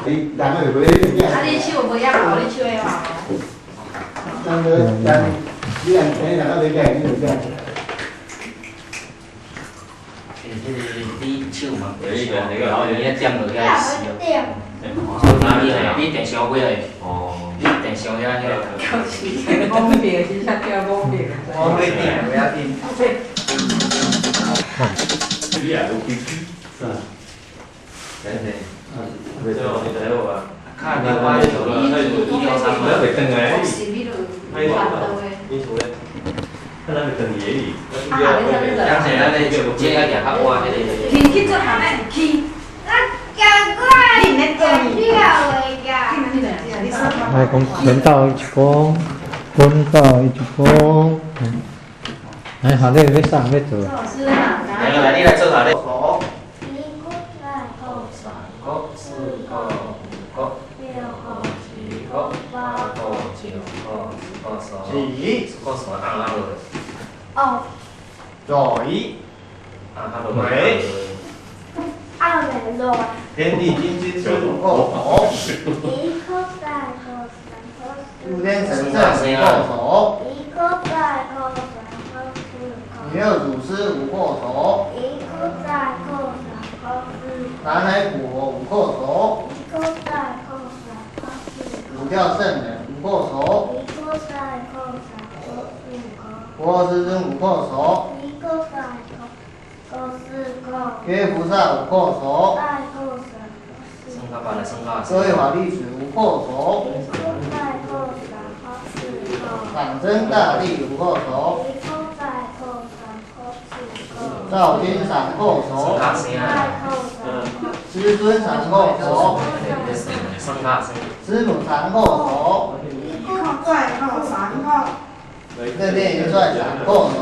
你人个就袂你啊，你手无要好，你手会好。但是你人平人个袂改，你就这样。你手嘛，然后你一点落去死哦。你电烧几个？哦，你电烧遐遐。就是公平，是啥叫公平？我会点，不要紧。你也有机是啊。对对。最后你睇我啊。看你我就163不要被登哎。是比如没发的错。你说的。看他们登野里。当时咱咧就这个也较晚迄个。去去做行嘞，去。你唔咧做咩？来，讲轮到一公，轮到一公。来，好嘞，要上要做。来，你来做下咧。哦，嘴，尾，天地金金水火火，诸天神圣五后手，女有祖师五后手，南海普佛五后手，五教圣人五后手，佛师尊五后手，觉菩萨五后手，各位法力士五后手，长生大帝五后手，赵君三后手，师尊三后手，师母三后手，热烈元帅三后手，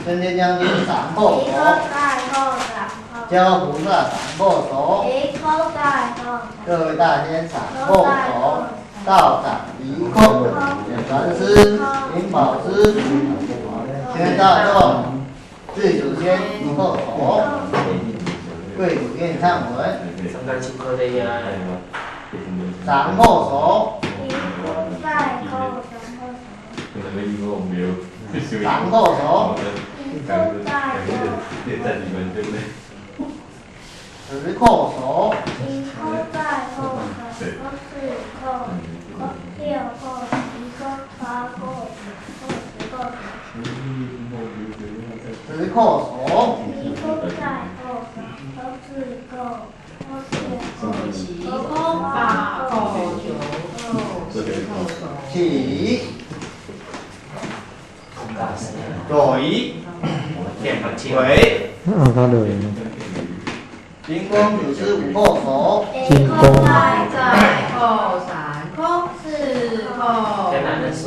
升天将军三后手，教菩萨三后手，各位大仙三后手，道长一后，禅师灵宝师，全大众最祖先一后手，贵主愿忏文，三后手，三后手，十后手，十后手，起，嘴，尾，他的金光祖师五后手，金光，天然认输，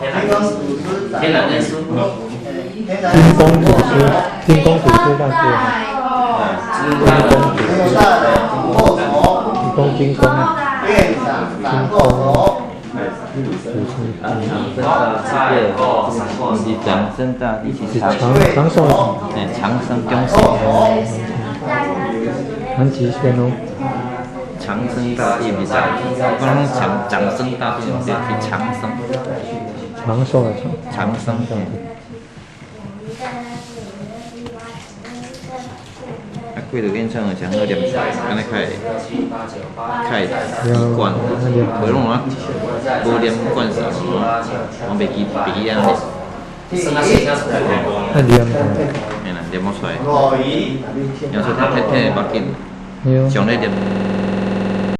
金光祖师天然认输，天然金光祖师，金光祖师大师，有大的五后手，金光金光，院长三后手，长生大帝是长长寿，长生中寿，很吉祥哦。长生大帝比赛，我讲长生大帝是长生，长寿的长，长生大帝。啊，贵的演唱的像那点，安尼开习惯，回拢啊，无念惯势，我袂记安尼。太厉害了。嘿啦，念不出来，要说他太目镜，上那点。